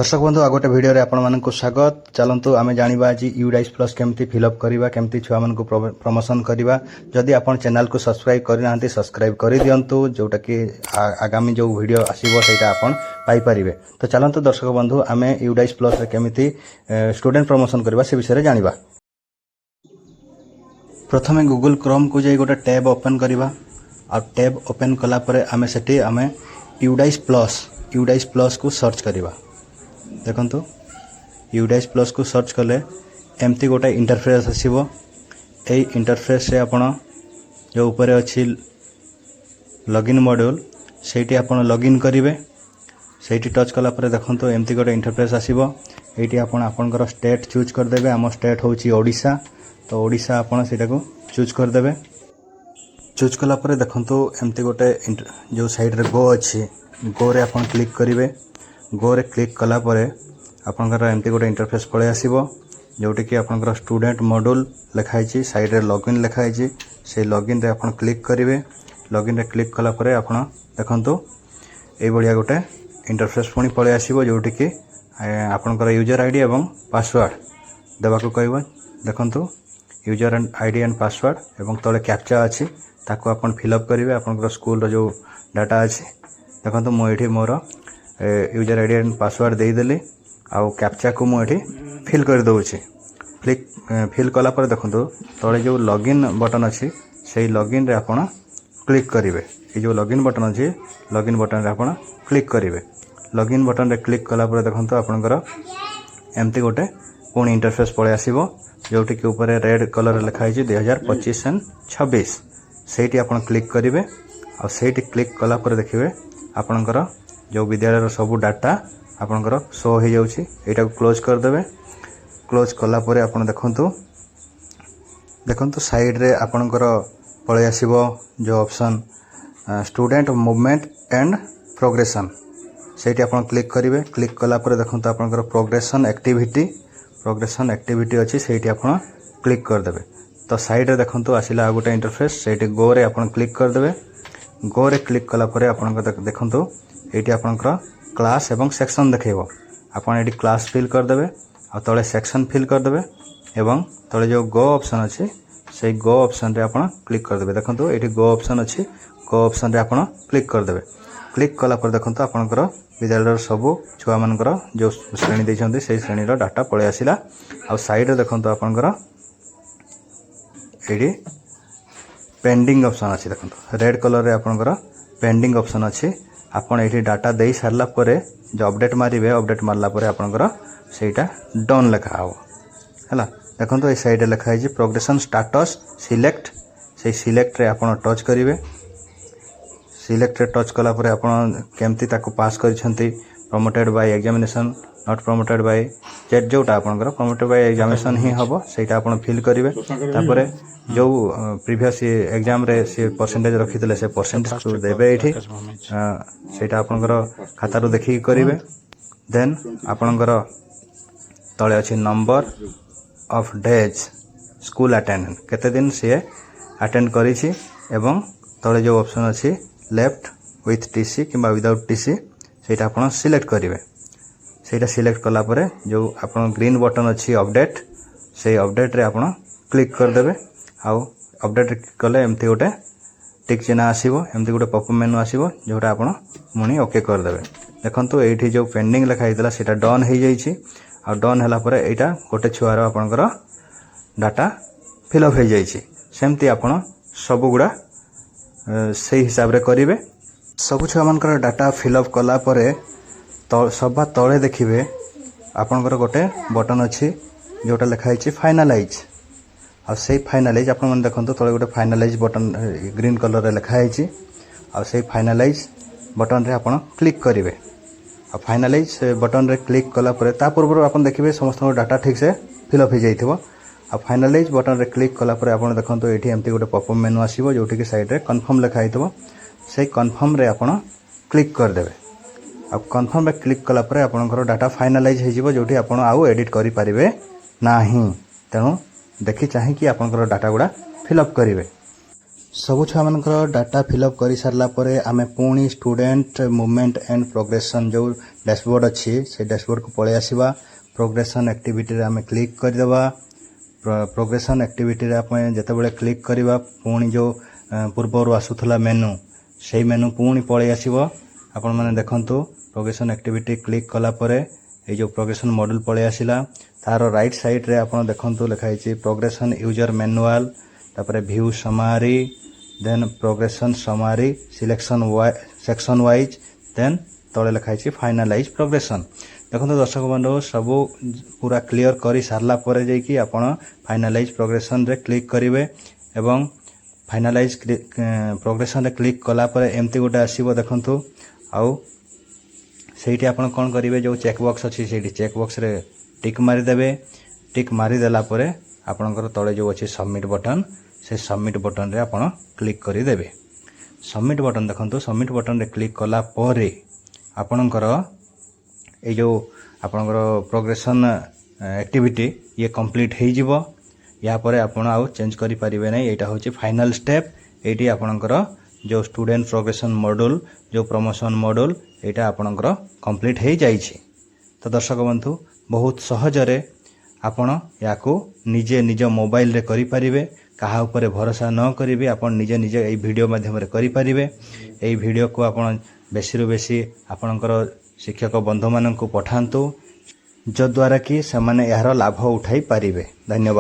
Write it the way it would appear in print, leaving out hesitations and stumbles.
दर्शक बंधु आगोटे भिडियो रे आपण मानकु स्वागत। चलंतु आमे जानिबा आज यूडाइस प्लस केमती फिलअप करिबा, केमती छुआ मानकु प्रमोशन करिबा। जदि आपण चैनल को सब्सक्राइब करि नाहंती सब्सक्राइब करि दियंतु, जोटा कि आगामी जो वीडियो आसीबो सेटा आपण पाई परिबे। तो चलंतु दर्शक बंधु आमे यूडाइस प्लस रे केमती स्टूडेंट प्रमोशन करिबा से विषय रे जानिबा। प्रथमे गूगल क्रोम को जाई गोटे टैब ओपन करिबा। आ टैब ओपन कला परे आमे सेठी आमे यूडाइस प्लस को सर्च करिबा। देखंतु यूडाइस प्लस को सर्च कले एमती गोटे इंटरफेस आसीबो। एई इंटरफेस से आपण जो ऊपर अछि लॉगिन मॉड्यूल सेठी आपण लॉगिन करिवे। सेठी टच कला परे देखंतु एमती गोटे इंटरफेस आसीबो। एठी आपण आपनकर स्टेट चूज कर देबे। हम स्टेट होची ओडिशा, तो ओडिशा आपण सेटा को चूज कर देबे। चूज कला परे देखंतु एमती गोटे जो साइड रे गो अछि, गो रे आपण क्लिक करिवे। गो रे क्लिक कला परे आपनकर एमती गोटे इंटरफेस पळे आसीबो, जोटी कि आपनकर स्टूडेंट मॉड्यूल लिखाई छी, साइड रे लॉगिन लिखाई छी। से लॉगिन रे आपण क्लिक करिवे। लॉगिन रे क्लिक कला परे आपण देखंतु ए बढिया गोटे इंटरफेस पुनी पळे आसीबो, जोटी कि आपनकर यूजर आईडी एवं पासवर्ड देबा को कहबो। देखंतु यूजर आईडी एंड पासवर्ड एवं तळे कैप्चा अछि, ताको आपण फिल अप करिवे। आपनकर स्कूल रो जो डाटा अछि देखंतु मो एठी मोर यूजर आईडी एंड पासवर्ड दे देली। आउ कैप्चा को मु एठी फिल कर दउछि। फिल कला पर देखंतु तळे जो लॉगिन बटन अछि सेही लॉगिन रे आपण क्लिक करिवे। ए जो लॉगिन बटन अछि, लॉगिन बटन रे आपण क्लिक करिवे। लॉगिन बटन रे क्लिक कला पर देखंतु आपनकर एमती गोटे पुणी इंटरफेस पळे आसीबो, जोटी कि ऊपर रेड कलर लिखा है 2025 एंड 26। सेठी आपण क्लिक करिवे। आ सेठी क्लिक कला पर देखिवे आपनकर जो विद्यालय सब डाटा आपनकर शो हो जाउछि। एटा को क्लोज कर देबे। क्लोज कला परे आपण देखंतु साइड रे आपनकर पळे आसीबो जो option student movement and progression. सेठी आपण क्लिक करिवे। क्लिक कला परे देखंतु आपनकर प्रोग्रेशन एक्टिविटी अछि, सेठी आपण क्लिक कर देबे। तो साइड रे देखंतु आसिला आ गोटे इंटरफेस, सेठी गो रे आपण क्लिक कर देबे। गो रे क्लिक कला परे आपनकर देखंतु एटी आपनकर क्लास एवं सेक्शन देखैबो। आपण एटी क्लास फिल कर देबे आ तळे सेक्शन फिल कर देबे एवं तळे जो गो ऑप्शन अछि से गो ऑप्शन रे आपण क्लिक कर देबे। देखंतु एटी गो ऑप्शन अछि, गो ऑप्शन रे आपण क्लिक कर देबे। क्लिक कला पर देखंतु आपनकर विद्यालय सब छुआ मानकर जो श्रेणी दैछन्ती से श्रेणी रो डाटा पळे आसिला। आ साइड रे देखंतु आपनकर एटी पेंडिंग ऑप्शन अछि। देखंतु रेड कलर रे आपनकर पेंडिंग ऑप्शन अछि। आपण एठी डाटा देई सारला परे जो अपडेट मारिबे, अपडेट मारला परे आपनकर सेटा डन लिखा हो हला। देखंतु ए साइड लिखा है प्रोग्रेशन स्टेटस सिलेक्ट। से सिलेक्ट रे आपण टच करिवे। सिलेक्ट रे टच कला परे आपण केमती ताको पास करिसंती, promoted by examination, not promoted by जेट, जोटा आपनकर प्रमोटेड बाय एग्जामिनेशन ही हबो सेटा आपण फिल करिवे। तापरे जो प्रीवियस एग्जाम रे से परसेंटेज रखितले से परसेंटेज को देबे एठी। सेटा आपनकर खाता रो देखि करिवे। देन आपनकर तळे अछि number of days school attend, केते दिन से अटेंड करिछि एवं तळे जो ऑप्शन अछि लेफ्ट विथ टीसी किबा विदाउट टीसी सेटा आपण सिलेक्ट करिवे। सेटा सिलेक्ट कला परे जो आपण ग्रीन बटन अछि अपडेट, से अपडेट रे आपण क्लिक कर देबे। आउ अपडेट कले एमती गोटे टिक चिन्ह आसीबो, एमती गोटे पॉपअप मेनू आसीबो, जोटा आपण मुनी ओके कर देबे। देखंतु एठी जो पेंडिंग लिखा हितला सेटा डन हो जाइछि। आ डन हला परे एटा गोटे छुआर आपनकर डाटा फिल अप हो जाइछि। सेमती आपण सब गुडा सही हिसाब रे करिवे। सब छुआ मानकर डाटा फिल अप कला परे सबा तळे देखिबे आपनकर गोटे बटन अछि, जोटा लिखा हिछि फाइनलाइज। आ से फाइनलाइज आपण मन देखंतु तळे गोटे फाइनलाइज बटन ग्रीन कलर रे लिखा हिछि। आ से फाइनलाइज बटन रे आपण क्लिक करिवे। आ फाइनलाइज बटन रे क्लिक कला परे ता पूर्व आपण देखिबे समस्त डाटा ठीक से फिल अप हो जाइथिबो। आ फाइनलाइज बटन रे क्लिक कला परे आपण देखंतु एठी एमती गोटे पॉपअप मेनू आसीबो, जोठी कि साइड रे कन्फर्म लिखा हितबो। से कन्फर्म रे आपण क्लिक कर देबे। आ कन्फर्म रे क्लिक कला परे आपनकर डाटा फाइनलाइज हो जिवो, जोठी आपण आउ एडिट करि परिबे नाही। तेनु देखि चाहि कि आपनकर डाटा गुडा फिल अप करिवे। ସବୁ ଛୁଆମାନଙ୍କର ଡାଟା ଫିଲ୍ଅପ୍ କରିସାରିଲା ପରେ ଆମେ ପୁଣି ଷ୍ଟୁଡେଣ୍ଟ ମୁଭମେଣ୍ଟ ଆଣ୍ଡ ପ୍ରୋଗ୍ରେସନ୍ ଯେଉଁ ଡ୍ୟାସବୋର୍ଡ଼ ଅଛି ସେ ଡ୍ୟାସବୋର୍ଡ଼କୁ ପଳେଇ ଆସିବା। ପ୍ରୋଗ୍ରେସନ୍ ଆକ୍ଟିଭିଟିରେ ଆମେ କ୍ଲିକ୍ କରିଦେବା। ପ୍ରୋଗ୍ରେସନ୍ ଆକ୍ଟିଭିଟିରେ ଆମେ ଯେତେବେଳେ କ୍ଲିକ୍ କରିବା ପୁଣି ଯେଉଁ ପୂର୍ବରୁ ଆସୁଥିଲା ମେନୁ ସେଇ ମେନୁ ପୁଣି ପଳେଇ ଆସିବ। ଆପଣମାନେ ଦେଖନ୍ତୁ ପ୍ରୋଗ୍ରେସନ୍ ଆକ୍ଟିଭିଟି କ୍ଲିକ୍ କଲା ପରେ এই ଯେଉଁ ପ୍ରୋଗ୍ରେସନ୍ ମଡ୍ୟୁଲ୍ ପଳେଇ ଆସିଲା। ତାର ରାଇଟ୍ ସାଇଡ଼୍ରେ ଆପଣ ଦେଖନ୍ତୁ ଲେଖା ହେଇଛି ପ୍ରୋଗ୍ରେସନ୍ ୟୁଜର୍ ମ୍ୟାନୁଆଲ୍, ତାପରେ view summary, then progression summary selection section wise, then ତଳେ ଲେଖା ହେଇଛି ଫାଇନାଲାଇଜ୍ ପ୍ରୋଗ୍ରେସନ୍। ଦେଖନ୍ତୁ ଦର୍ଶକ ବନ୍ଧୁ ସବୁ ପୁରା କ୍ଲିୟର କରି ସାରିଲା ପରେ ଯାଇକି ଆପଣ ଫାଇନାଲାଇଜ୍ ପ୍ରୋଗ୍ରେସନ୍ରେ କ୍ଲିକ୍ କରିବେ ଏବଂ ଫାଇନାଲାଇଜ୍ ପ୍ରୋଗ୍ରେସନ୍ରେ କ୍ଲିକ୍ କଲା ପରେ ଏମିତି ଗୋଟେ ଆସିବ ଦେଖନ୍ତୁ। ଆଉ ସେଇଠି ଆପଣ କ'ଣ କରିବେ, ଯେଉଁ ଚେକ୍ ବକ୍ସ ଅଛି ସେଇଠି ଚେକ୍ ବକ୍ସରେ ଟିକ୍ ମାରିଦେବେ। ଟିକ୍ ମାରିଦେଲା ପରେ ଆପଣଙ୍କର ତଳେ ଯେଉଁ ଅଛି ସବମିଟ୍ ବଟନ୍, ସେ ସବମିଟ୍ ବଟନ୍ରେ ଆପଣ କ୍ଲିକ୍ କରିଦେବେ। ସବମିଟ୍ ବଟନ୍ ଦେଖନ୍ତୁ, ସବମିଟ୍ ବଟନ୍ରେ କ୍ଲିକ୍ କଲା ପରେ ଆପଣଙ୍କର এই ଯେଉଁ ଆପଣଙ୍କର ପ୍ରୋଗ୍ରେସନ୍ ଆକ୍ଟିଭିଟି ଇଏ କମ୍ପ୍ଲିଟ୍ ହେଇଯିବ। ୟା ପରେ ଆପଣ ଆଉ ଚେଞ୍ଜ କରିପାରିବେ ନାହିଁ। ଏଇଟା ହେଉଛି ଫାଇନାଲ୍ ଷ୍ଟେପ୍। ଏଇଠି ଆପଣଙ୍କର ଯେଉଁ ଷ୍ଟୁଡେଣ୍ଟ ପ୍ରୋଗ୍ରେସନ୍ ମଡ୍ୟୁଲ୍, ଯେଉଁ ପ୍ରମୋସନ୍ ମଡ୍ୟୁଲ୍, ଏଇଟା ଆପଣଙ୍କର କମ୍ପ୍ଲିଟ୍ ହେଇଯାଇଛି। ତ ଦର୍ଶକ ବନ୍ଧୁ ବହୁତ ସହଜରେ ଆପଣ ୟାକୁ ନିଜେ ନିଜ ମୋବାଇଲରେ କରିପାରିବେ। କାହା ଉପରେ ଭରସା ନ କରିବେ, ଆପଣ ନିଜେ ନିଜେ ଏଇ ଭିଡ଼ିଓ ମାଧ୍ୟମରେ କରିପାରିବେ। ଏଇ ଭିଡ଼ିଓକୁ ଆପଣ ବେଶୀରୁ ବେଶୀ ଆପଣଙ୍କର ଶିକ୍ଷକ ବନ୍ଧୁମାନଙ୍କୁ ପଠାନ୍ତୁ, ଯଦ୍ୱାରା କି ସେମାନେ ଏହାର ଲାଭ ଉଠାଇ ପାରିବେ। ଧନ୍ୟବାଦ।